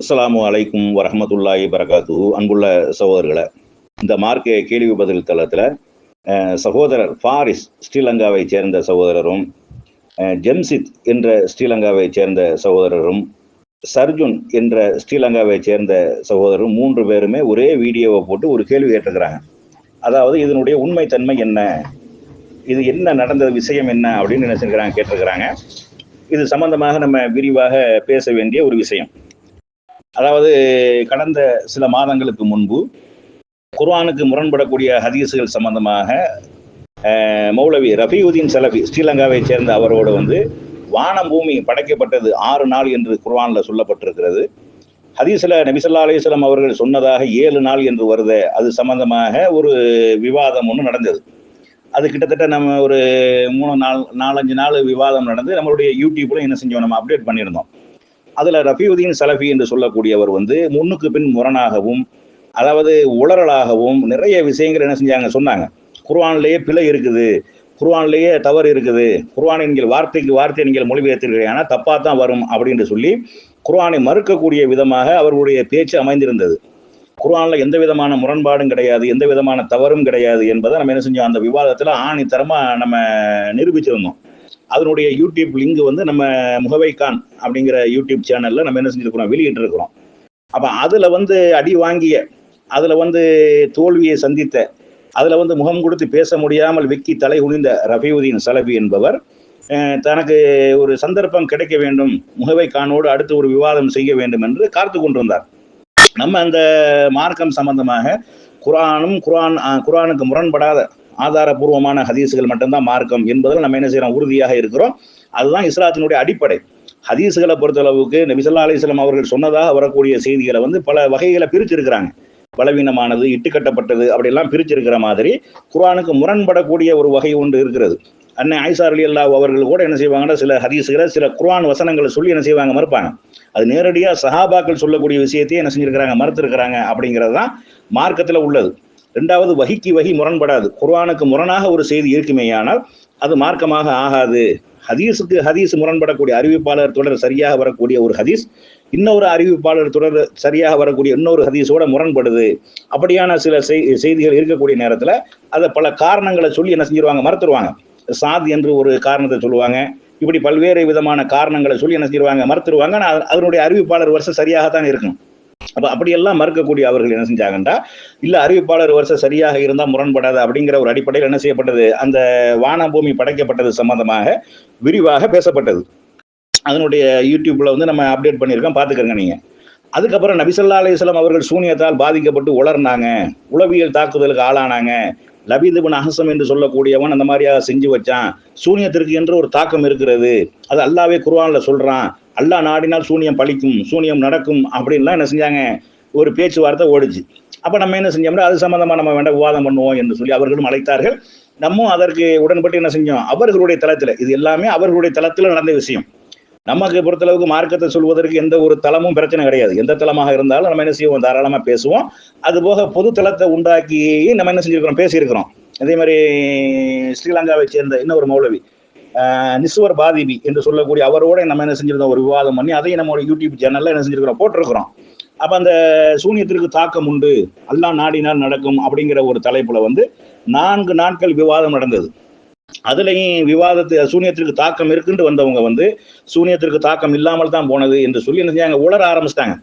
அஸ்ஸலாமு அலைக்கும் வரஹ்மத்துல்லாஹி வரகாத்துஹு. அன்புள்ள சகோதரர்களை, இந்த மார்க்க கேள்வி பதில் தளத்தில் சகோதரர் ஃபாரிஸ் ஸ்ரீலங்காவை சேர்ந்த சகோதரரும், ஜெம்சித் என்ற ஸ்ரீலங்காவை சேர்ந்த சகோதரரும், சர்ஜுன் என்ற ஸ்ரீலங்காவை சேர்ந்த சகோதரரும் 3 பேருமே ஒரே வீடியோவை போட்டு ஒரு கேள்வி கேட்டிருக்கிறாங்க. அதாவது இதனுடைய உண்மைத்தன்மை என்ன, இது என்ன நடந்த விஷயம் என்ன அப்படின்னு நினைச்சிருக்கிறாங்க, கேட்டிருக்கிறாங்க. இது சம்பந்தமாக நம்ம விரிவாக பேச வேண்டிய ஒரு விஷயம். அதாவது கடந்த சில மாதங்களுக்கு முன்பு குர்ஆனுக்கு முரண்படக்கூடிய ஹதீஸுகள் சம்பந்தமாக மௌலவி ரஃபீயுதீன் சலஃபி ஸ்ரீலங்காவை சேர்ந்த அவரோடு வானம் பூமி படைக்கப்பட்டது 6 நாள் என்று குர்ஆனில் சொல்லப்பட்டிருக்கிறது. ஹதீஸில் நபி ஸல்லல்லாஹு அலைஹி வஸல்லம் அவர்கள் சொன்னதாக 7 நாள் என்று வருது. அது சம்பந்தமாக ஒரு விவாதம் ஒன்று நடந்தது. அது கிட்டத்தட்ட நம்ம ஒரு 4-5 நாள் விவாதம் நடந்து நம்மளுடைய யூடியூப்ல என்ன செஞ்சோம், நம்ம அப்டேட் பண்ணியிருந்தோம். அதுல ரஃபீயுதீன் சலஃபி என்று சொல்லக்கூடியவர் முன்னுக்கு பின் முரணாகவும், அதாவது உளறலாகவும் நிறைய விஷயங்கள் என்ன செஞ்சாங்க, சொன்னாங்க. குர்ஆனிலேயே பிழை இருக்குது, குர்ஆனிலேயே தவறு இருக்குது, குர்ஆனை நீங்கள் வார்த்தைக்கு வார்த்தை நீங்கள் மொழிபெயர்த்தீர்கள், ஆனால் தப்பா தான் வரும் அப்படின்னு சொல்லி குர்ஆனை மறுக்கக்கூடிய விதமாக அவர்களுடைய பேச்சு அமைந்திருந்தது. குர்ஆன்ல எந்த விதமான முரண்பாடும் கிடையாது, எந்த விதமான தவறும் கிடையாது என்பதை நம்ம என்ன செஞ்சோம், அந்த விவாதத்துல ஆணித்தரமா நம்ம நிரூபிச்சிருந்தோம். அதனுடைய யூடியூப் லிங்க் நம்ம முகவை கான் அப்படிங்கிற யூடியூப் சேனல்ல நம்ம என்ன செஞ்சிருக்கிறோம், வெளியிட்டு இருக்கிறோம். அப்ப அதுல அடி வாங்கிய, அதுல தோல்வியை சந்தித்த, அதுல முகம் கொடுத்து பேச முடியாமல் வெக்கி தலை குனிந்த ரஃபீயுதீன் சலஃபி என்பவர் தனக்கு ஒரு சந்தர்ப்பம் கிடைக்க வேண்டும், முகவை கானோடு அடுத்து ஒரு விவாதம் செய்ய வேண்டும் என்று காத்து கொண்டிருந்தார். நம்ம அந்த மார்க்கம் சம்பந்தமாக குர்ஆனுக்கு முரண்படாத ஆதாரபூர்வமான ஹதீஸுகள் மட்டும்தான் மார்க்கம் என்பதில் நம்ம என்ன செய்யறோம், உறுதியாக இருக்கிறோம். அதுதான் இஸ்லாத்தினுடைய அடிப்படை. ஹதீஸுகளை பொறுத்தளவுக்கு நபி ஸல்லல்லாஹு அலைஹி வஸல்லம் அவர்கள் சொன்னதாக வரக்கூடிய செய்திகளை பல வகைகளை பிரிச்சிருக்கிறாங்க. பலவீனமானது, இட்டுக்கட்டப்பட்டது, அப்படியெல்லாம் பிரிச்சிருக்கிற மாதிரி குர்ஆனுக்கு முரண்படக்கூடிய ஒரு வகை ஒன்று இருக்கிறது. அன்னை ஆயிஷா ரலியல்லாஹு அவர்கள் கூட என்ன செய்வாங்கன்னா, சில ஹதீஸுகளை, சில குர்ஆன் வசனங்களை சொல்லி என்ன செய்வாங்க, மறுப்பாங்க. அது நேரடியா சஹாபாக்கள் சொல்லக்கூடிய விஷயத்தையே என்ன செஞ்சிருக்கிறாங்க, மறுத்திருக்கிறாங்க. அப்படிங்கிறது தான் மார்க்கத்துல உள்ளது. 2வது, வஹிக்கு வஹி முரண்படாது. குர்ஆனுக்கு முரணாக ஒரு செய்தி இருக்குமேயானால் அது மார்க்கமாக ஆகாது. ஹதீஸுக்கு ஹதீஸ் முரண்படக்கூடிய, அறிவிப்பாளர் தொடர் சரியாக வரக்கூடிய ஒரு ஹதீஸ் இன்னொரு அறிவிப்பாளர் தொடர் சரியாக வரக்கூடிய இன்னொரு ஹதீஸோட முரண்படுது. அப்படியான சில செய்திகள் இருக்கக்கூடிய நேரத்துல அதை பல காரணங்களை சொல்லி என்ன செஞ்சிருவாங்க, மறுத்துருவாங்க. சாத் என்று ஒரு காரணத்தை சொல்லுவாங்க. இப்படி பல்வேறு விதமான காரணங்களை சொல்லி என்ன செஞ்சிருவாங்க, மறுத்துருவாங்க. அதனுடைய அறிவிப்பாளர் வருஷம் சரியாகத்தான் இருக்கும். அப்ப அப்படியெல்லாம் மறுக்கக்கூடிய அவர்கள் என்ன செஞ்சாங்கன்னா, இல்ல அறிவிப்பாளர் வருஷம் சரியாக இருந்தால் முரண்படாது அப்படிங்கிற ஒரு அடிப்படையில் என்ன செய்யப்பட்டது, அந்த வான பூமி படைக்கப்பட்டது சம்பந்தமாக விரிவாக பேசப்பட்டது. அதனுடைய யூடியூப்ல நம்ம அப்டேட் பண்ணியிருக்கோம், பார்த்துக்கங்க நீங்க. அதுக்கப்புறம் நபி ஸல்லல்லாஹு அலைஹி வஸல்லம் அவர்கள் சூனியத்தால் பாதிக்கப்பட்டு உளர்னாங்க, உளவியல் தாக்குதலுக்கு ஆளானாங்க. லபீத் இப்னு அஹ்ஸம் என்று சொல்லக்கூடியவன் அந்த மாதிரியாக செஞ்சு வச்சான். சூனியத்திற்கு என்று ஒரு தாக்கம் இருக்கிறது, அது அல்லாஹ்வே குர்ஆன்ல சொல்றான். அல்லாஹ் நாடினால் சூனியம் பழிக்கும், சூனியம் நடக்கும் அப்படின்லாம் என்ன செஞ்சாங்க, ஒரு பேச்சுவார்த்தை ஓடிச்சு. அப்ப நம்ம என்ன செஞ்சோம்னா, அது சம்பந்தமா நம்ம வேண்டாம் விவாதம் பண்ணுவோம் என்று சொல்லி அவர்களும் அழைத்தார்கள். நம்ம அதற்கு உடன்பட்டு என்ன செஞ்சோம், அவர்களுடைய தளத்துல, இது எல்லாமே அவர்களுடைய தளத்துல நடந்த விஷயம். நமக்கு பொறுத்தளவுக்கு மார்க்கத்தை சொல்வதற்கு எந்த ஒரு தளமும் பிரச்சனை கிடையாது. எந்த தளமாக இருந்தாலும் நம்ம என்ன செய்வோம், தாராளமா பேசுவோம். அது போக பொது தளத்தை உண்டாக்கி நம்ம என்ன செஞ்சிருக்கிறோம், பேசியிருக்கிறோம். அதே மாதிரி ஸ்ரீலங்காவை சேர்ந்த இன்னொரு மௌலவி நிஸ்வர் பாதிபி என்று சொல்லக்கூடிய அவரோட நம்ம என்ன செஞ்சிருந்தோம், ஒரு விவாதம் பண்ணி அதையும் நம்ம யூடியூப் சேனல்ல என்ன செஞ்சிருக்கிறோம், போட்டிருக்கிறோம். அப்ப அந்த சூனியத்திற்கு தாக்கம் உண்டு, அல்லாஹ் நாடினால் நடக்கும் அப்படிங்கிற ஒரு தலைப்புல 4 நாட்கள் விவாதம் நடந்தது. அதுலயும் சூனியத்திற்கு தாக்கம் இருக்குன்னு வந்தவங்க சூனியத்திற்கு தாக்கம் இல்லாமல் தான் போனது என்று சொல்லி என்ன செஞ்சாங்க, உளர ஆரம்பிச்சிட்டாங்க.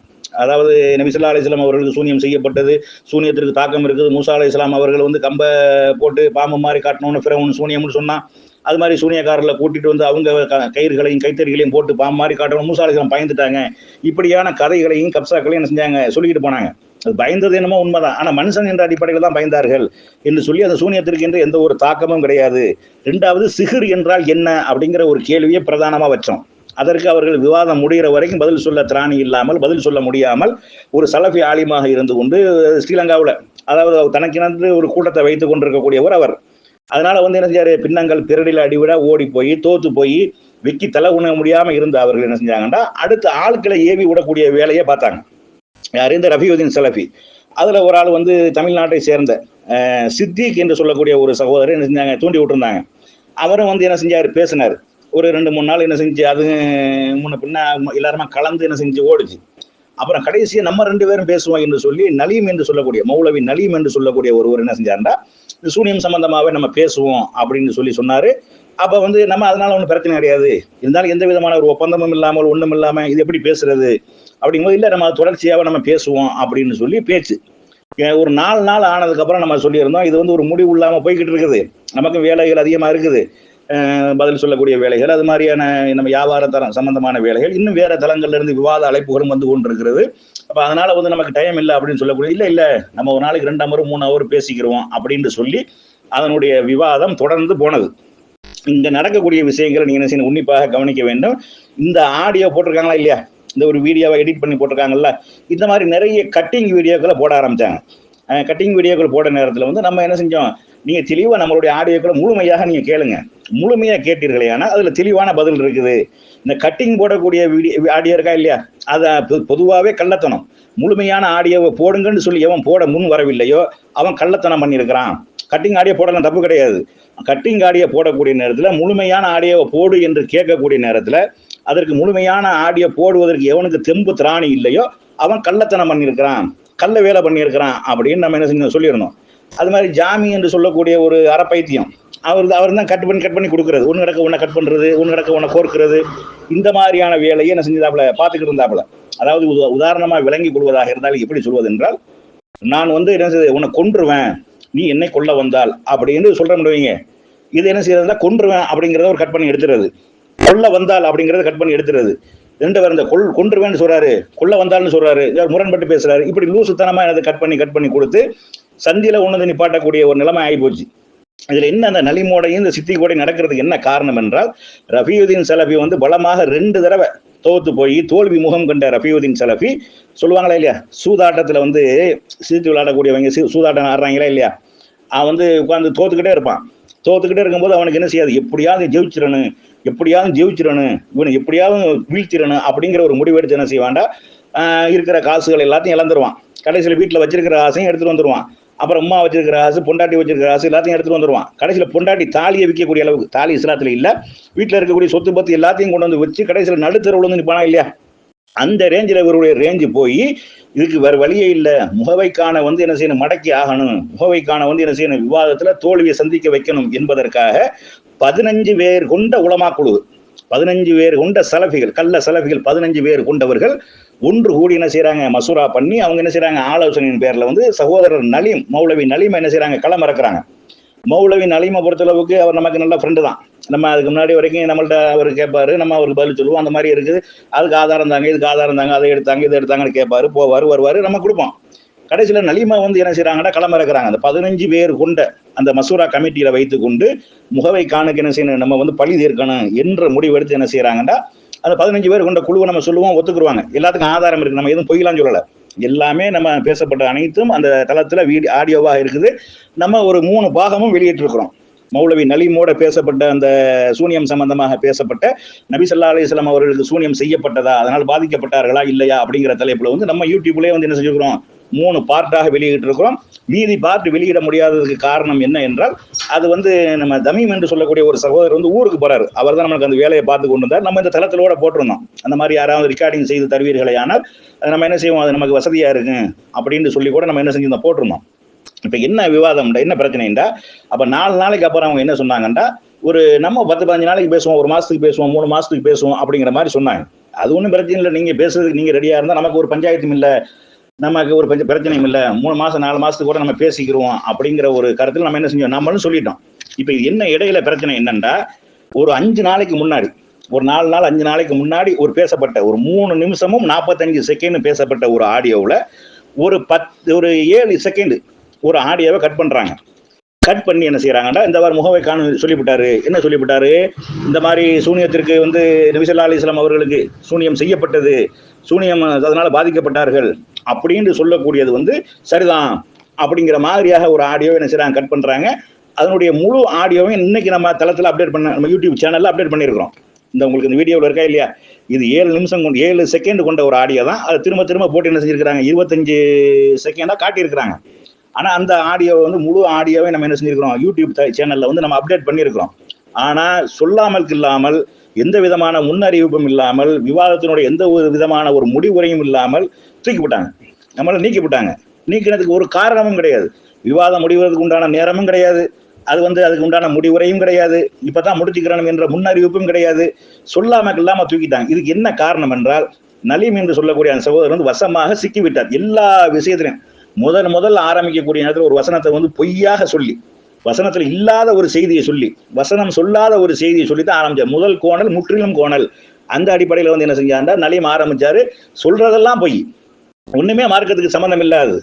அதாவது நபி ஸல்லல்லாஹு அலைஹி வஸல்லம் அவர்களுக்கு சூனியம் செய்யப்பட்டது, சூனியத்திற்கு தாக்கம் இருக்குது. மூசா அலைஹிஸ்ஸலாம் அவர்கள் கம்ப போட்டு பாம்பு மாதிரி காட்டணும்னு ஃபிரௌன் சூனியம்னு சொன்னா, அது மாதிரி சூனியக்காரர்களை கூட்டிட்டு அவங்க கயிறுகளையும் கைத்தறிகளையும் போட்டு பாம்பு மாதிரி காட்டணும், மூசா அலைஹிஸ்ஸலாம் பயந்துட்டாங்க. இப்படியான கதைகளையும் கப்சாக்களையும் என்ன செஞ்சாங்க, சொல்லிக்கிட்டு போனாங்க. அது பயந்தது என்னமோ உண்மைதான், ஆனா மனுஷன் என்ற அடிப்படையில் தான் பயந்தார்கள் என்று சொல்லி அந்த சூனியத்திற்கு என்று எந்த ஒரு தாக்கமும் கிடையாது. 2வது, சிஹ்ர் என்றால் என்ன அப்படிங்கிற ஒரு கேள்வியை பிரதானமா வச்சோம். அதற்கு அவர்கள் விவாதம் முடிகிற வரைக்கும் பதில் சொல்ல திராணி இல்லாமல், பதில் சொல்ல முடியாமல் ஒரு சலஃபி ஆலிமாக இருந்து கொண்டு ஸ்ரீலங்காவில், அதாவது தனக்கிணந்து ஒரு கூட்டத்தை வைத்துக் கொண்டிருக்கக்கூடியவர் அவர். அதனால என்ன செஞ்சாரு, பின்னங்கள் பிறடியில் அடிவிட ஓடி போய் தோத்து போய் வெக்கி தலை உண முடியாம இருந்த அவர்கள் என்ன செஞ்சாங்கன்னா, அடுத்து ஆட்களை ஏவி விடக்கூடிய வேலையை பார்த்தாங்க. யார், இந்த ரஃபீயுதீன் சலஃபி. அதுல ஒரு ஆள் தமிழ்நாட்டை சேர்ந்த சித்திக் என்று சொல்லக்கூடிய ஒரு சகோதரர் என்ன செஞ்சாங்க, தூண்டி விட்டுருந்தாங்க. அவரும் என்ன செஞ்சாரு, பேசினார். ஒரு 2-3 நாள் என்ன செஞ்சு அது முன்ன பின்ன எல்லாருமே கலந்து என்ன செஞ்சு ஓடுச்சு. அப்புறம் கடைசியா நம்ம 2 பேரும் பேசுவோம் என்று சொல்லி நலீம் என்று சொல்லக்கூடிய மௌலவி நலீம் என்று சொல்லக்கூடிய ஒருவர் என்ன செஞ்சாருன்னா, இந்த சூனியம் சம்பந்தமாவே நம்ம பேசுவோம் அப்படின்னு சொல்லி சொன்னாரு. அப்ப வந்து நம்ம அதனால ஒன்றும் பிரச்சனை கிடையாது, இருந்தாலும் எந்த விதமான ஒரு ஒப்பந்தமும் இல்லாமல் ஒண்ணும் இல்லாம இது எப்படி பேசுறது அப்படிங்கும்போது, இல்ல நம்ம தொடர்ச்சியாவே நம்ம பேசுவோம் அப்படின்னு சொல்லி பேச்சு ஒரு 4 நாள் ஆனதுக்கு அப்புறம் நம்ம சொல்லியிருந்தோம். இது வந்து ஒரு முடிவு இல்லாம போய்கிட்டு இருக்குது, நமக்கு வேலைகள் அதிகமா இருக்குது, பதில் சொல்லக்கூடிய வேலைகள், அது மாதிரியான நம்ம வியாபார தரம் சம்பந்தமான வேலைகள், இன்னும் வேற தளங்கள்ல இருந்து விவாத அழைப்புகளும் வந்து கொண்டிருக்கிறது. அப்ப அதனால வந்து நமக்கு டைம் இல்லை அப்படின்னு சொல்லக்கூடிய, இல்ல நம்ம ஒரு நாளைக்கு 2 ஹவர் 3 ஹவர் பேசிக்கிறோம் அப்படின்னு சொல்லி அதனுடைய விவாதம் தொடர்ந்து போனது. இங்க நடக்கக்கூடிய விஷயங்களை நீங்க என்ன செய்யணும், உன்னிப்பாக கவனிக்க வேண்டும். இந்த ஆடியோ போட்டிருக்காங்களா இல்லையா, இந்த ஒரு வீடியோவை எடிட் பண்ணி போட்டிருக்காங்கல்ல, இந்த மாதிரி நிறைய கட்டிங் வீடியோக்களை போட ஆரம்பிச்சாங்க. கட்டிங் வீடியோக்கள் போட நேரத்தில் வந்து நம்ம என்ன செஞ்சோம், நீங்க தெளிவா நம்மளுடைய ஆடியோக்களை முழுமையாக நீங்க கேளுங்க. முழுமையா கேட்டீர்களே ஆனால் அதுல தெளிவான பதில் இருக்குது. இந்த கட்டிங் போடக்கூடிய ஆடியோ இருக்கா இல்லையா, அதை பொதுவாகவே கள்ளத்தனம். முழுமையான ஆடியோவை போடுங்கன்னு சொல்லி எவன் போட முன் வரவில்லையோ அவன் கள்ளத்தனம் பண்ணியிருக்கிறான். கட்டிங் ஆடியோ போடலாம், தப்பு கிடையாது. கட்டிங் ஆடியோ போடக்கூடிய நேரத்தில் முழுமையான ஆடியோவை போடு என்று கேட்கக்கூடிய நேரத்தில் அதற்கு முழுமையான ஆடியோ போடுவதற்கு எவனுக்கு தெம்பு திராணி இல்லையோ அவன் கள்ளத்தனம் பண்ணியிருக்கிறான், கள்ள வேலை பண்ணியிருக்கிறான் அப்படின்னு நம்ம என்ன செஞ்சோம் சொல்லியிருந்தோம். அது மாதிரி ஜாமி என்று சொல்லக்கூடிய ஒரு அறப்பைத்தியம், அவர் தான் கட் பண்ணி கொடுக்கறது, ஒன்று கிடக்க ஒன்றை கட் பண்ணுறது, ஒன்று கிடக்க ஒன்றை கோர்க்கிறது, இந்த மாதிரியான வேலையை என்ன செஞ்சதாப்புல பார்த்துக்கிட்டு இருந்தாப்புல. அதாவது உதாரணமாக விளங்கி கொள்வதாக இருந்தால் எப்படி சொல்வது என்றால், நான் வந்து என்ன செய்ய உன்னை கொன்றுவேன் நீ என்னை கொல்ல வந்தால் அப்படின்னு சொல்ற முடியுங்க. இது என்ன செய்யறதுனா கொன்றுவேன் அப்படிங்கிறத ஒரு கட் பண்ணி எடுத்துறது, கொல்ல வந்தால் அப்படிங்கிறத கட் பண்ணி எடுத்துறது. 2 பேர் இந்த கொன்றுவேன்னு சொல்றாரு, கொல்ல வந்தால்னு சொல்றாரு, முரண்பட்டு பேசுறாரு, இப்படி லூசுத்தனமா எனக்கு கட் பண்ணி கொடுத்து சந்தியில ஒண்ணு நிப்பாட்டக்கூடிய ஒரு நிலைமை ஆகி போச்சு. இதுல என்ன, அந்த நலிமோடையும் இந்த சித்தி கூட நடக்கிறதுக்கு என்ன காரணம் என்றால், ரஃபியுதீன் சலஃபி வந்து பலமாக 2 தடவை தோத்து போய் தோல்வி முகம் கண்ட ரஃபியுதீன் சலஃபி சொல்லுவாங்களா இல்லையா, சூதாட்டத்துல வந்து சீட்டு விளையாடக்கூடியவங்க சூதாட்டம் ஆடுறாங்களா இல்லையா, அவன் வந்து உட்காந்து தோத்துக்கிட்டே இருப்பான். தோத்துக்கிட்டே இருக்கும்போது அவனுக்கு என்ன செய்யாது, எப்படியாவது ஜெயிச்சிடணும், இவனை எப்படியாவது வீழ்த்திடணும் அப்படிங்கிற ஒரு முடிவெடுத்து என்ன செய்வான்டா, இருக்கிற காசுகள் எல்லாத்தையும் இழந்துருவான். கடைசியில் வீட்டில் வச்சிருக்கிற ஆசையும் எடுத்துட்டு வந்துருவான். அப்புறம் அம்மா வச்சிருக்கிற ஆசை, பொண்டாட்டி வச்சிருக்கிற ஆசை எல்லாத்தையும் எடுத்துட்டு வந்துருவான். கடைசியில் பொண்டாட்டி தாலியை விற்கக்கூடிய அளவுக்கு, தாலி இஸ்லாத்துல இல்ல, வீட்டில் இருக்கக்கூடிய சொத்து பத்து எல்லாத்தையும் கொண்டு வந்து வச்சு கடைசியில் நடுத்தரவுல வந்து நிற்பானா இல்லையா, அந்த ரேஞ்சில் இவருடைய ரேஞ்சு போய் இதுக்கு வேற வழியே இல்லை, முகவைக்கான வந்து என்ன செய்யணும், மடக்கி ஆகணும், முகவைக்கான வந்து என்ன செய்யணும், விவாதத்துல தோல்வியை சந்திக்க வைக்கணும் என்பதற்காக 15 பேர் கொண்ட உலமா குழு, 15 பேர் கொண்ட சலஃபிகள், கள்ள சலஃபிகள் 15 பேர் கொண்டவர்கள் ஒன்று கூடி என்ன செய்யறாங்க, மசூரா பண்ணி அவங்க என்ன செய்யறாங்க, ஆலோசனையின் பேர்ல வந்து சகோதரர் நலீம், மௌலவி நலீம் என்ன செய்யறாங்க, களம் இறக்குறாங்க. மௌலவி நலீமை பொறுத்தளவுக்கு அவர் நமக்கு நல்ல ஃப்ரெண்டு தான். நம்ம அதுக்கு முன்னாடி வரைக்கும் நம்மள்ட்ட அவர் கேட்பாரு, நம்ம அவருக்கு பதில் சொல்லுவோம். அந்த மாதிரி இருக்குது. அதுக்கு ஆதாரம் தாங்க, இதுக்கு ஆதாரம் தாங்க, அதை எடுத்தாங்க இதை எடுத்தாங்கன்னு கேட்பாரு, போவாரு வருவாரு, நம்ம கொடுப்போம். கடைசியில் நலீமா வந்து என்ன செய்யறாங்கன்னா களம் இறக்குறாங்க. அந்த 15 பேர் கொண்ட அந்த மசூரா கமிட்டியில வைத்து கொண்டு முகவை காணுக்கு என்ன செய்யணும், நம்ம வந்து பழி தீர்க்கணும் என்ற முடிவெடுத்து என்ன செய்யறாங்கன்னா, அந்த 15 பேர் கொண்ட குழுவை நம்ம சொல்லுவோம், ஒத்துக்குருவாங்க. எல்லாத்துக்கும் ஆதாரம் இருக்கு, நம்ம எதுவும் பொய்யலாம் சொல்லல, எல்லாமே நம்ம பேசப்பட்ட அனைத்தும் அந்த தளத்துல ஆடியோவா இருக்குது. நம்ம ஒரு 3 பாகமும் வெளியிட்டு இருக்கிறோம். மௌலவி நலீமோட பேசப்பட்ட அந்த சூனியம் சம்பந்தமாக பேசப்பட்ட, நபி ஸல்லல்லாஹு அலைஹி வஸல்லம் அவர்களுக்கு சூனியம் செய்யப்பட்டதா, அதனால் பாதிக்கப்பட்டார்களா இல்லையா அப்படிங்கிற தலைப்புல வந்து நம்ம யூடியூப்லயே வந்து என்ன செஞ்சுக்கிறோம், 3 பார்ட்டாக வெளியிட்டு இருக்கிறோம். மீதி பார்ட் வெளியிட முடியாததுக்கு காரணம் என்ன என்றால், அது வந்து நம்ம தமீம் என்று சொல்லக்கூடிய ஒரு சகோதரர் வந்து ஊருக்கு போறாரு, அவர் தான் நமக்கு அந்த வேலையை பார்த்து கொண்டு வந்தார். நம்ம இந்த தளத்திலோட போட்டிருந்தோம், அந்த மாதிரி யாராவது ரெக்கார்டிங் செய்து தருவீர்களே ஆனால் நம்ம என்ன செய்வோம், அது நமக்கு வசதியா இருக்கு அப்படின்னு சொல்லி கூட நம்ம என்ன செஞ்சிருந்தோம், போட்டிருந்தோம். இப்ப என்ன விவாதம், என்ன பிரச்சனைண்டா, அப்ப 4 நாளைக்கு அப்புறம் அவங்க என்ன சொன்னாங்கண்டா, ஒரு நம்ம 10-15 நாளைக்கு பேசுவோம், 1 மாசத்துக்கு பேசுவோம், 3 மாசத்துக்கு பேசுவோம் அப்படிங்கிற மாதிரி சொன்னாங்க. அது ஒன்றும் பிரச்சனை இல்லை, நீங்க பேசுறதுக்கு நீங்க ரெடியா இருந்தா நமக்கு ஒரு பஞ்சாயத்தும் இல்லை, நமக்கு ஒரு பிரச்சனையும் இல்லை, 3 மாசம் 4 மாசத்துக்கு கூட நம்ம பேசிக்கிறோம் அப்படிங்கிற ஒரு கருத்தில் நம்ம என்ன செஞ்சோம், நம்மளும் சொல்லிட்டோம். இப்ப என்ன இடையில பிரச்சனை என்னண்டா, ஒரு 5 நாளைக்கு முன்னாடி, ஒரு 4 நாள் 5 நாளைக்கு முன்னாடி ஒரு பேசப்பட்ட ஒரு 3 நிமிஷமும் 45 செகண்ட் பேசப்பட்ட ஒரு ஆடியோவில் ஒரு 7 செகண்ட் ஒரு ஆடியோவை கட் பண்றாங்க. கட் பண்ணி என்ன செய்யறாங்கன்னா, இந்த மாதிரி முகவை காண சொல்லிவிட்டாரு. என்ன சொல்லிவிட்டாரு, இந்த மாதிரி சூனியத்திற்கு வந்து நபி ஸல்லல்லாஹு அலைஹி வஸல்லம் அவர்களுக்கு சூனியம் செய்யப்பட்டது, சூனியம் அதனால பாதிக்கப்பட்டார்கள் அப்படின்னு சொல்லக்கூடியது வந்து சரிதான் அப்படிங்கிற மாதிரியாக ஒரு ஆடியோ என்ன செய்யறாங்க, கட் பண்றாங்க. அதனுடைய முழு ஆடியோவை இன்னைக்கு நம்ம தளத்துல அப்டேட் பண்ண, நம்ம யூடியூப் சேனல்ல அப்டேட் பண்ணியிருக்கிறோம். இந்த உங்களுக்கு இந்த வீடியோவில் இருக்கா இல்லையா, இது 7 நிமிஷம் 7 செகண்ட் கொண்ட ஒரு ஆடியோ தான். அதை திரும்ப போட்டு என்ன செஞ்சிருக்கிறாங்க, 25 செகண்டா காட்டியிருக்கிறாங்க. ஆனா அந்த ஆடியோ வந்து முழு ஆடியோவை நம்ம என்ன செஞ்சிருக்கிறோம், யூடியூப் சேனல்ல வந்து நம்ம அப்டேட் பண்ணியிருக்கிறோம். ஆனா சொல்லாமல் இல்லாமல் எந்த விதமான முன்னறிவிப்பும் இல்லாமல், விவாதத்தினுடைய எந்த ஒரு விதமான ஒரு முடிவுரையும் இல்லாமல் தூக்கிவிட்டாங்க, நம்மளை நீக்கிவிட்டாங்க. நீக்கினதுக்கு ஒரு காரணமும் கிடையாது. விவாதம் முடிவதற்கு உண்டான நேரமும் கிடையாது, அதுக்கு உண்டான முடிவுரையும் கிடையாது, இப்பதான் முடிச்சுக்கிறோம் என்ற முன்னறிவிப்பும் கிடையாது, சொல்லாம இல்லாம தூக்கிட்டாங்க. இதுக்கு என்ன காரணம் என்றால், நலீம் என்று சொல்லக்கூடிய அந்த சகோதரர் வந்து வசமாக சிக்கிவிட்டார். எல்லா விஷயத்திலையும் முதல் ஆரம்பிக்கக்கூடிய நேரத்தில் ஒரு வசனத்தை பொய்யாக சொல்லி, வசனத்துல இல்லாத ஒரு செய்தியை சொல்லி, வசனம் சொல்லாத ஒரு செய்தியை சொல்லித்தான் ஆரம்பிச்சார். முதல் கோணல் முற்றிலும் கோணல். அந்த அடிப்படையில் என்ன செஞ்சாண்டா, நலீம் ஆரம்பிச்சாரு, சொல்றதெல்லாம் பொய், ஒண்ணுமே மார்க்கத்துக்கு சம்பந்தம் இல்லாது,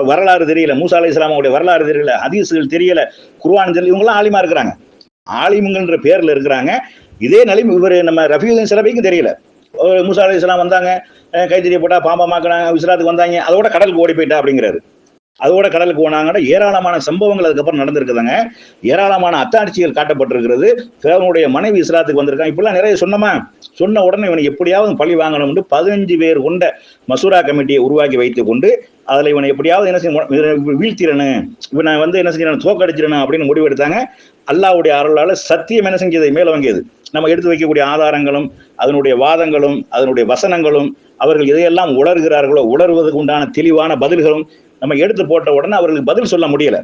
வரலாறு தெரியல, மூசா அலைஹிஸ்ஸலாமுடைய வரலாறு தெரியல, ஹதீஸ்கள் தெரியல, குர்ஆன் தெரியல, இவங்கெல்லாம் ஆலிமா இருக்கிறாங்க, ஆலிமுங்கன்ற பேர்ல இருக்கிறாங்க. இதே நலீம் இவர் நம்ம ரஃபீஉதீன் ஸலஃபிக்கும் தெரியல. மூசா அலைஹிஸ்ஸலாம் வந்தாங்க, கைத்தறிய போட்டா பாம்பா மாக்கினாங்க, இஸ்லாத்துக்கு வந்தாங்க, அதோட கடலுக்கு ஓடி போயிட்டா அப்படிங்கிறாரு. அதோட கடலுக்கு போனாங்கன்னா ஏராளமான சம்பவங்கள் அதுக்கப்புறம் நடந்திருக்குதாங்க. ஏராளமான அத்தாட்சிகள் காட்டப்பட்டிருக்கிறது. ஃபிரௌனுடைய மனைவி இஸ்லாத்துக்கு வந்திருக்காங்க. இப்படிலாம் நிறைய சொன்ன உடனே இவனை எப்படியாவது பழி வாங்கணும்னு 15 பேர் கொண்ட மசூரா கமிட்டியை உருவாக்கி வைத்துக் கொண்டு அதுல இவனை எப்படியாவது என்ன செய்ய வீழ்த்திடணும், இவனை என்ன செஞ்சிடணும், தோக்கடிச்சிடணும் அப்படின்னு முடிவெடுத்தாங்க. அல்லாஹ்வுடைய அருளால சத்தியம் என்ன செஞ்சதை மேல வாங்கியது. நம்ம எடுத்து வைக்கக்கூடிய ஆதாரங்களும் அதனுடைய வாதங்களும் அதனுடைய வசனங்களும் அவர்கள் எதையெல்லாம் உணர்கிறார்களோ உணர்வதற்கு உண்டான தெளிவான பதில்களும் நம்ம எடுத்து போட்ட உடனே அவர்களுக்கு பதில் சொல்ல முடியல.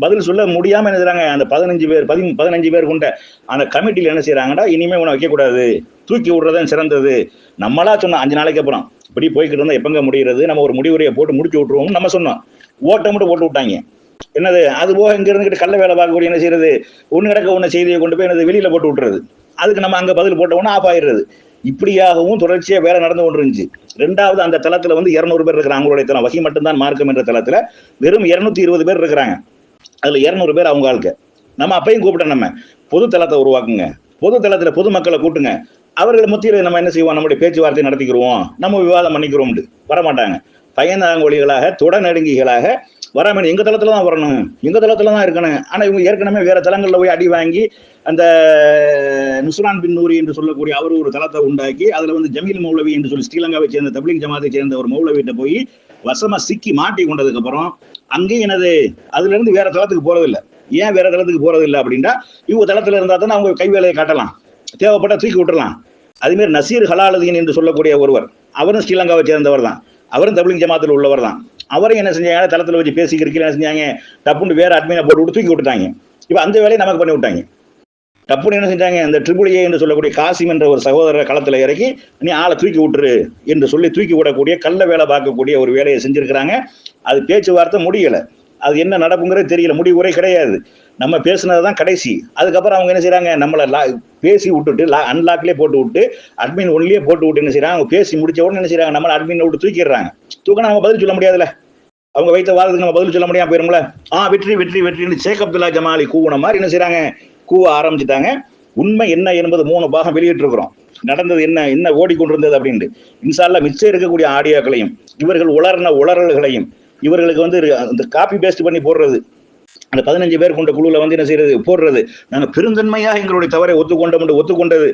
பதில் சொல்ல முடியாம என்ன செய்றாங்க, அந்த 15 பேர் கொண்ட அந்த கமிட்டியில் என்ன செய்யறாங்கன்னா, இனிமே உன வைக்கக்கூடாது, தூக்கி விடுறதும் சிறந்தது. நம்மளா சொன்னோம் 5 நாளைக்கு அப்புறம் இப்படி போய்கிட்டு இருந்தா எப்பங்க முடிகிறது, நம்ம ஒரு முடிவுரையை போட்டு முடிச்சு விட்டுருவோம் நம்ம சொன்னோம். ஓட்ட மட்டும் போட்டு விட்டாங்க. என்னது அது போக இங்க இருந்துகிட்டு கள்ள வேலை பார்க்கக்கூடிய என்ன செய்யறது, ஒண்ணு கிடக்க ஒண்ணு செய்தியை கொண்டு போய் என்னது வெளியில போட்டு விட்டுறது, அதுக்கு நம்ம அங்க பதில் போட்ட உடனே ஆஃப் ஆயிடுறது. இப்படியாகவும் தொடர்ச்சியா வேலை நடந்து கொண்டு இருந்துச்சு. ரெண்டாவது அந்த தளத்துல 200 பேர் இருக்கிறாங்க. அவங்களுடைய தளம் வகி மட்டும்தான் மார்க்கம் என்ற தளத்துல வெறும் 220 பேர் இருக்கிறாங்க. அதுல 200 பேர் அவங்க ஆளுக்கு. நம்ம அப்பையும் கூப்பிட்டோம், நம்ம பொது தளத்தை உருவாக்குங்க, பொது தளத்துல பொதுமக்களை கூட்டுங்க, அவர்கள் மத்தியில நம்ம என்ன செய்வோம், நம்முடைய பேச்சுவார்த்தை நடத்திக்கிறோம், நம்ம விவாதம் பண்ணிக்கிறோம். வரமாட்டாங்க. பயந்தாங்கொழிகளாக தொடநடுங்கிகளாக வராம எங்க தளத்துல தான் வரணும், எங்க தளத்துல தான் இருக்கணும். ஆனா இவங்க ஏற்கனவே வேற தளங்கள்ல போய் அடி வாங்கி அந்த நுஸ்ரான் பின் நூரி என்று சொல்லக்கூடிய அவர் ஒரு தளத்தை உண்டாக்கி அதுல ஜமீல் மௌலவி என்று சொல்லி ஸ்ரீலங்காவை சேர்ந்த தப்லீக் ஜமாத்தை சேர்ந்த ஒரு மௌலவிட்ட போய் வசமா சிக்கி மாட்டி கொண்டதுக்கு அப்புறம் அங்கேயும் என்னது அதுல இருந்து வேற தளத்துக்கு போறதில்லை. ஏன் வேற தளத்துக்கு போறதில்லை அப்படின்னா, இவங்க தளத்துல இருந்தா தானே அவங்க கைவேலையை காட்டலாம், தேவைப்பட்டா தூக்கி விட்டுறலாம். அதே மாதிரி நசீர் ஹலாலுதீன் என்று சொல்லக்கூடிய ஒருவர், அவரும் ஸ்ரீலங்காவை சேர்ந்தவர் தான், அவரும் தப்லீக் ஜமாத்தில் உள்ளவர் தான். அவரையும் என்ன செஞ்சாங்க, தளத்துல வச்சு பேசிக்கிறதுக்கு என்ன செஞ்சாங்க, டப்புன்னு வேற அட்மினை போட்டு விட்டு தூக்கி விட்டுட்டாங்க. இப்ப அந்த வேலையை நமக்கு பண்ணி விட்டாங்க. டப்புன்னு என்ன செஞ்சாங்க, இந்த AAA என்று சொல்லக்கூடிய காசிம் என்ற ஒரு சகோதரர் களத்துல இறக்கி நீ ஆளை தூக்கி விட்டுரு என்று சொல்லி தூக்கி விடக்கூடிய கள்ள வேலை பார்க்கக்கூடிய ஒரு வேலையை செஞ்சிருக்கிறாங்க. அது பேச்சுவார்த்தை முடியல, அது என்ன நடப்புங்கிறது தெரியல, முடிவுரை கிடையாது, நம்ம பேசுனதுதான் கடைசி. அதுக்கப்புறம் அவங்க என்ன செய்யறாங்க, நம்மளை பேசி விட்டுட்டு அன்லாக்லேயே போட்டு விட்டு அட்மின் ஒன்லயே போட்டு விட்டு என்ன செய்யறாங்க, அவங்க பேசி முடிச்ச உடனே என்ன செய்யறாங்க, நம்மளை அட்மின் விட்டு தூக்கிடுறாங்க. தூக்கினா நம்ம பதில் சொல்ல முடியாதுல்ல, அவங்க வைத்த வாதத்துக்கு நம்ம பதில் சொல்ல முடியாம போயிருங்களா. வெற்றி வெற்றி வெற்றின்னு ஷேக் அப்துல்லா ஜமாலி கூவுன மாதிரி என்ன செய்யறாங்க, கூவ ஆரம்பிச்சுட்டாங்க. உண்மை என்ன என்பது 3 பாகம் வெளியிட்டு இருக்கிறோம். நடந்தது என்ன ஓடிக்கொண்டிருந்தது அப்படின்ட்டு. இன்ஷா அல்லாஹ் மிச்சம் இருக்கக்கூடிய ஆடியோக்களையும் இவர்கள் உளர்ன உளறல்களையும் இவர்களுக்கு இந்த காப்பி பேஸ்ட் பண்ணி போடுறது, அந்த 15 பேர் கொண்ட குழுல என்ன செய்யறது போடுறது, நாங்க பெருந்தன்மையாக எங்களுடைய தவறை ஒத்துக்கொண்டது,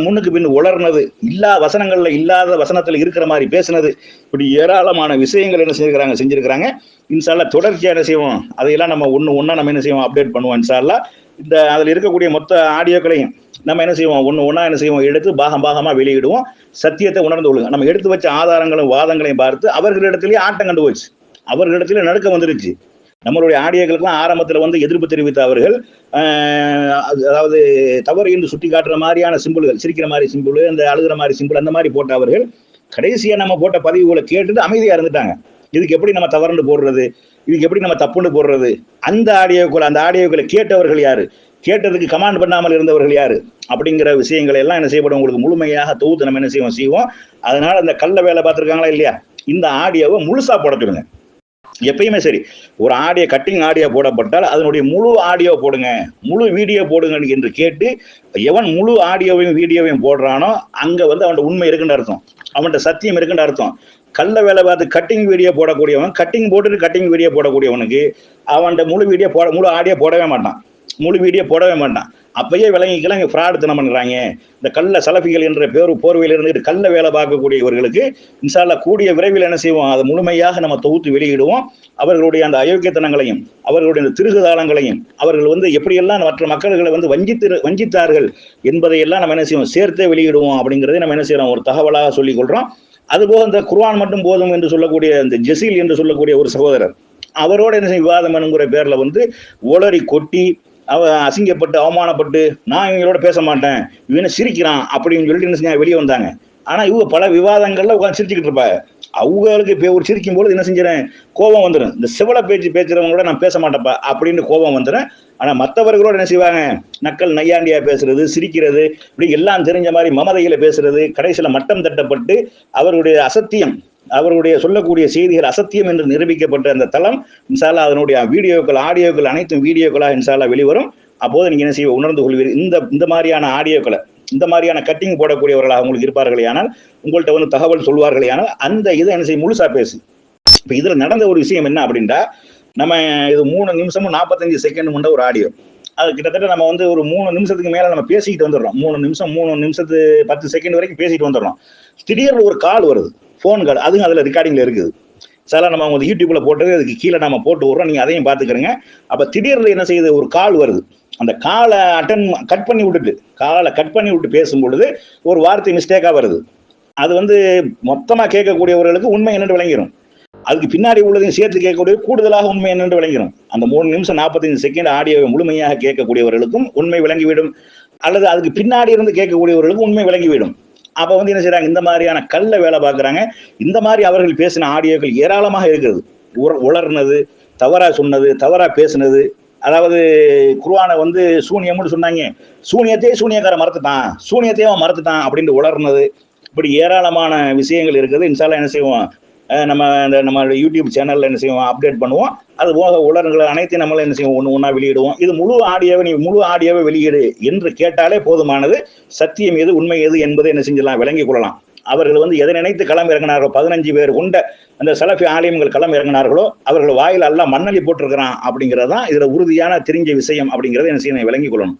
முன்னுக்கு பின் உளர்னது, இல்லாத வசனத்துல இருக்கிற மாதிரி பேசுனது, இப்படி ஏராளமான விஷயங்கள் என்ன செஞ்சிருக்கிறாங்க. இன்ஷா அல்லாஹ் தொடர்ச்சியா என்ன செய்வோம், அதையெல்லாம் நம்ம ஒண்ணா நம்ம என்ன செய்வோம், அப்டேட் பண்ணுவோம். இன்ஷா அல்லாஹ் இந்த அதுல இருக்கக்கூடிய மொத்த ஆடியோக்களையும் நம்ம என்ன செய்வோம், ஒண்ணா என்ன செய்வோம், எடுத்து பாகமா வெளியிடுவோம். சத்தியத்தை உணர்ந்து கொள்ளுங்க. நம்ம எடுத்து வச்ச ஆதாரங்களும் வாதங்களையும் பார்த்து அவர்களிடத்திலேயே ஆட்டம் கண்டு போச்சு, அவர்களிடத்திலே நடுக்க வந்துருச்சு. நம்மளுடைய ஆடியோக்களுக்கெல்லாம் ஆரம்பத்தில் எதிர்ப்பு தெரிவித்த அவர்கள், அதாவது தவறு என்று சுட்டி காட்டுற மாதிரியான சிம்பிள்கள், சிரிக்கிற மாதிரி சிம்பிள், அந்த அழுகிற மாதிரி சிம்பிள், அந்த மாதிரி போட்ட அவர்கள் கடைசியா நம்ம போட்ட பதிவுகளை கேட்டுட்டு அமைதியா இருந்துட்டாங்க. இதுக்கு எப்படி நம்ம தவறுன்னு போடுறது, இதுக்கு எப்படி நம்ம தப்புன்னு போடுறது, அந்த ஆடியோக்களை கேட்டவர்கள் யாரு, கேட்டதுக்கு கமாண்ட் பண்ணாமல் இருந்தவர்கள் யாரு அப்படிங்கிற விஷயங்களை எல்லாம் என்ன செய்யப்படும், உங்களுக்கு முழுமையாக தொகுத்து நம்ம என்ன செய்வோம். அதனால அந்த கள்ள வேலை பார்த்துருக்காங்களா இல்லையா, இந்த ஆடியோவை முழுசா போட சொல்லுங்க. எப்பயுமே சரி, ஒரு ஆடியோ கட்டிங் ஆடியோ போடப்பட்டால் அதனுடைய முழு ஆடியோ போடுங்க, முழு வீடியோ போடுங்க என்று கேட்டு எவன் முழு ஆடியோவையும் வீடியோவையும் போடுறானோ அங்க அவன் உண்மை இருக்குன்னு அர்த்தம், அவன்கிட்ட சத்தியம் இருக்குன்னு அர்த்தம். கள்ள வேலை பார்த்து கட்டிங் வீடியோ போடக்கூடியவன், கட்டிங் போட்டுட்டு கட்டிங் வீடியோ போடக்கூடியவனுக்கு அவன்கிட்ட முழு ஆடியோ போடவே மாட்டான். முழு வீடியோ போடவே மாட்டான். அப்பயே விளங்கிக்கலாம் இங்கே ஃப்ராடுத்தனம் பண்ணுறாங்க. இந்த கள்ள சலஃபிகள் என்ற போர்வையில் இருந்துட்டு கள்ள வேலை பார்க்கக்கூடியவர்களுக்கு இன்ஷா அல்லாஹ் கூடிய விரைவில் என்ன செய்வோம், அதை முழுமையாக நம்ம தொகுத்து வெளியிடுவோம். அவர்களுடைய அந்த அயோக்கியத்தனங்களையும் அவர்களுடைய அந்த திருகுதாளங்களையும் அவர்கள் வந்து எப்படியெல்லாம் மற்ற மக்களை வந்து வஞ்சித்தார்கள் என்பதையெல்லாம் நம்ம என்ன செய்வோம், சேர்த்தே வெளியிடுவோம் அப்படிங்கிறதை நம்ம என்ன செய்யறோம், ஒரு தகவலாக சொல்லிக் கொள்றோம். அதுபோக இந்த குர்ஆன் மட்டும் போதும் என்று சொல்லக்கூடிய இந்த ஜெசீல் என்று சொல்லக்கூடிய ஒரு சகோதரர், அவரோட என்ன செய்ய விவாதம் என்கிற பேர்ல வந்து ஒளரி கொட்டி அசிங்கப்பட்டு அவமானப்பட்டு நான் இவங்களோட பேச மாட்டேன், இவனை சிரிக்கிறான் அப்படின்னு சொல்லிட்டு என்ன செஞ்சா வெளியே வந்தாங்க. ஆனா இவங்க பல விவாதங்கள்ல உட்காந்து சிரிச்சுக்கிட்டு இருப்பாங்க. அவங்களுக்கு இப்போ ஒரு சிரிக்கும் போது என்ன செஞ்சிடறேன், கோபம் வந்துடும். இந்த செவல பேச்சுறவங்க கூட நான் பேச மாட்டேப்பா அப்படின்னு கோபம் வந்துடும். ஆனா மற்றவர்களோட என்ன செய்வாங்க, நக்கல் நையாண்டியா பேசுறது, சிரிக்கிறது, இப்படி எல்லாம் தெரிஞ்ச மாதிரி மமதையில பேசுறது, கடைசியில மட்டம் தட்டப்பட்டு அவர்களுடைய அசத்தியம், அவருடைய சொல்லக்கூடிய செய்திகள் அசத்தியம் என்று நிரூபிக்கப்பட்ட அந்த தளம் இன்ஷா அல்லாஹ் அதனுடைய வீடியோக்கள் ஆடியோக்கள் அனைத்தும் வீடியோக்களாக இன்ஷா அல்லாஹ் வெளிவரும். அப்போது நீங்க என்ன செய்ய உணர்ந்து கொள்வீர்கள். இந்த மாதிரியான ஆடியோக்களை, இந்த மாதிரியான கட்டிங் போடக்கூடியவர்களாக உங்களுக்கு இருப்பார்களே ஆனால், உங்கள்கிட்ட வந்து தகவல் சொல்வார்களே ஆனால், அந்த இதை என்ன செய்ய முழுசா பேசு. இப்ப இதுல நடந்த ஒரு விஷயம் என்ன அப்படின்டா, நம்ம இது 3 நிமிஷமும் 45 செகண்ட் கொண்ட ஒரு ஆடியோ. அது கிட்டத்தட்ட நம்ம வந்து ஒரு 3 நிமிஷத்துக்கு மேல நம்ம பேசிக்கிட்டு வந்துடுறோம். 3 நிமிஷத்து 10 செகண்ட் வரைக்கும் பேசிட்டு வந்துடுறோம். திடீர்னு ஒரு கால் வருது, போன் கால். அதுவும் அதுல ரெக்கார்டிங்ல இருக்குது. சில நம்ம வந்து யூடியூப்ல போட்டது அதுக்கு கீழே நம்ம போட்டு விடுறோம், நீங்க அதையும் பாத்துக்கிறீங்க. அப்ப திடீர்னு என்ன செய்யுது, ஒரு கால் வருது. அந்த காலை கட் பண்ணி விட்டு பேசும் பொழுது ஒரு வார்த்தை மிஸ்டேக்கா வருது. அது வந்து மொத்தமா கேட்கக்கூடியவர்களுக்கு உண்மை என்னென்று விளங்கிடும். அதுக்கு பின்னாடி உள்ளதையும் சேர்த்து கேட்கக்கூடிய கூடுதலாக உண்மை என்னென்று விளங்கிடும். அந்த 3 நிமிஷம் 45 செகண்ட் ஆடியோவை முழுமையாக கேட்கக்கூடியவர்களுக்கும் உண்மை விளங்கிவிடும். அல்லது அதுக்கு பின்னாடி இருந்து கேட்கக்கூடியவர்களுக்கும் உண்மை விளங்கிவிடும். அப்ப வந்து என்ன செய்யறாங்க, இந்த மாதிரியான கள்ள வேலை பார்க்கறாங்க. இந்த மாதிரி அவர்கள் பேசின ஆடியோக்கள் ஏராளமாக இருக்கிறது. உளர்னது, தவறா சொன்னது, தவறா பேசினது. அதாவது குர்ஆனை வந்து சூனியம்னு சொன்னாங்க, சூனியத்தையே சூனியக்காரன் மறந்துட்டான், சூனியத்தையே அவன் மறந்துட்டான் அப்படின்னு உளர்னது. இப்படி ஏராளமான விஷயங்கள் இருக்குது. இன்ஷா அல்லாஹ் என்ன செய்வோம், நம்ம யூடியூப் சேனல்ல என்ன செய்வோம், அப்டேட் பண்ணுவோம். அது போக உலகங்களை அனைத்தையும் நம்மள என்ன செய்வோம், ஒண்ணா வெளியிடுவோம். இது முழு ஆடியோவை வெளியிடு என்று கேட்டாலே போதுமானது. சத்தியம் எது, உண்மை எது என்பதை என்ன செஞ்சலாம், விளங்கிக் கொள்ளலாம். அவர்கள் வந்து எதை நினைத்து களம் இறங்கினார்களோ, 15 பேர் கொண்ட அந்த சலஃபி ஆலிம்கள் களம் இறங்கினார்களோ, அவர்கள் வாயில் அல்லாஹ் மண்ணலி போட்டிருக்கிறான் அப்படிங்கிறதான் இதுல உறுதியான தெரிஞ்ச விஷயம் அப்படிங்கிறத என்ன செய்யணும், விளங்கிக் கொள்ளணும்.